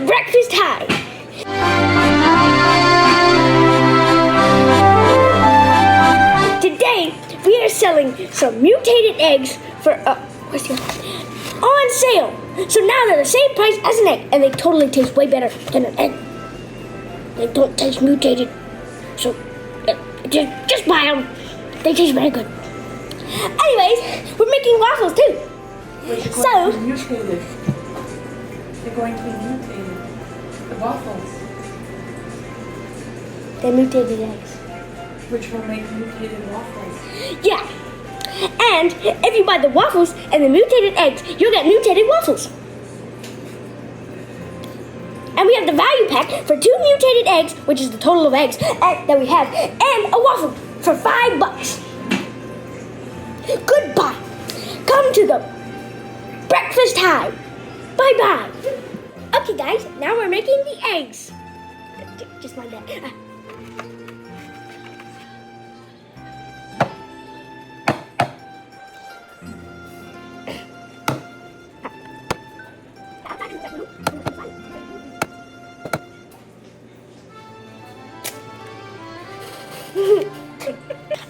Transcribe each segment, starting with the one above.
Breafast HI. Today we are selling some mutated eggs for on sale. So now they're the same price as an egg, and they totally taste way better than an egg. They don't taste mutated, so just buy them. They taste very good. Anyways, we're making waffles too. So mutated. They're going to be mutated. The waffles. They're mutated eggs. Which will make mutated waffles. Yeah. And if you buy the waffles and the mutated eggs, you'll get mutated waffles. And we have the value pack for 2 mutated eggs, which is the total of eggs that we have, and a waffle for $5. Goodbye. Come to the Breafast HI. Bye-bye. Okay, guys, now we're making the eggs. Just like that.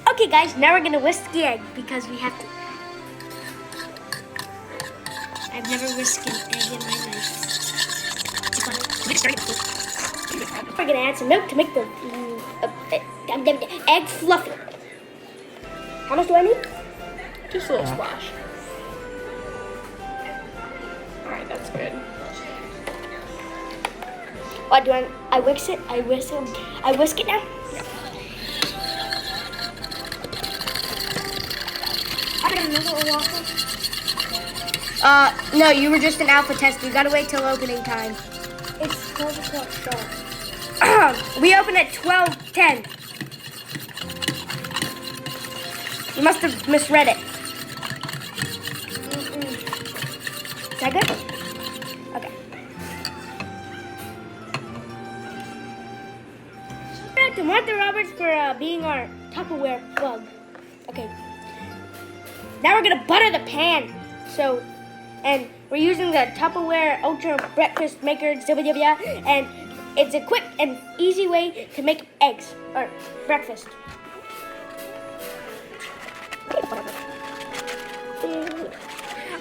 Okay, guys, now we're gonna whisk the egg because we have to. I've never whisked an egg in my life. We're gonna add some milk to make the egg fluffy. How much do I need? Just a little splash. Alright, that's good. What do I whisk it? I whisk it now? Yeah. No, you were just an alpha tester. You gotta wait till opening time. It's 12 o'clock sharp. We open at 12:10. You must have misread it. Is that good? Okay. To Martha Roberts for being our Tupperware plug. Okay. Now we're gonna butter the pan. And we're using the Tupperware Ultra Breakfast Maker, and it's a quick and easy way to make eggs or breakfast.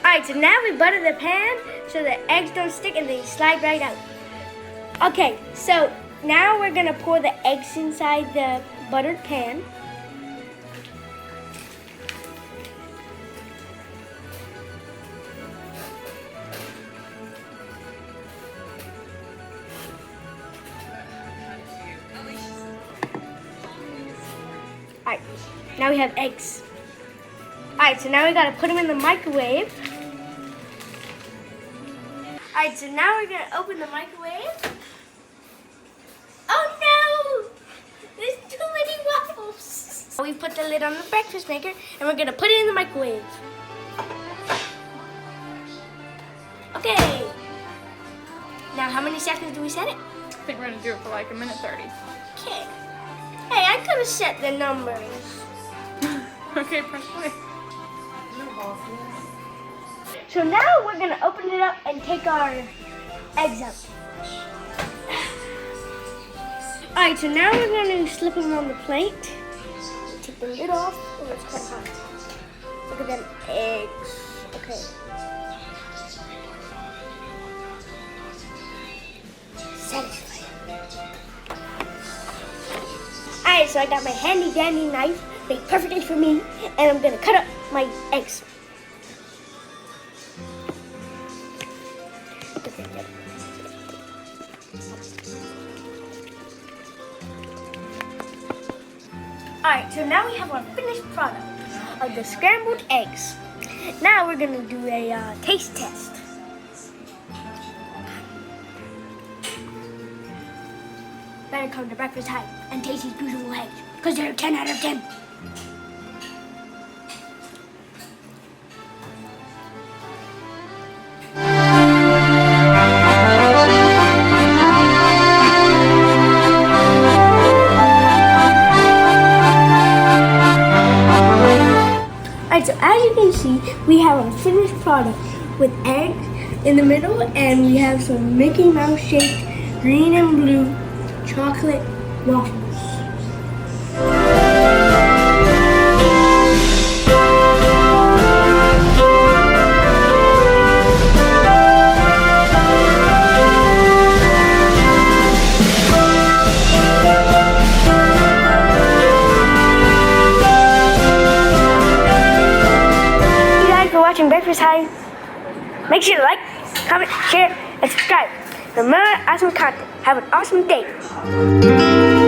Alright, so now we butter the pan so the eggs don't stick and they slide right out. Okay, so now we're gonna pour the eggs inside the buttered pan. Alright, now we have eggs. Alright, so now we gotta put them in the microwave. Alright, so now we're gonna open the microwave. Oh no! There's too many waffles. We put the lid on the breakfast maker and we're gonna put it in the microwave. Okay. Now how many seconds do we set it? I think we're gonna do it for like 1:30. Okay. Hey, I could have set the numbers. Okay, press play. So now we're gonna open it up and take our eggs out. Alright, so now we're gonna slip them on the plate. Take the lid off. Oh, it's quite hot. Look at them eggs. Okay. Satisfying. Alright, so I got my handy dandy knife made perfectly for me, and I'm gonna cut up my eggs. Alright, so now we have our finished product of the scrambled eggs. Now we're gonna do a taste test. Better come to Breafast HI and taste these beautiful eggs, because they're 10 out of 10. Alright, so as you can see, we have a finished product with eggs, in the middle, and we have some Mickey Mouse shaped green and blue chocolate waffles. Watching Breafast HI. Make sure to like, comment, share, and subscribe. For more awesome content, have an awesome day.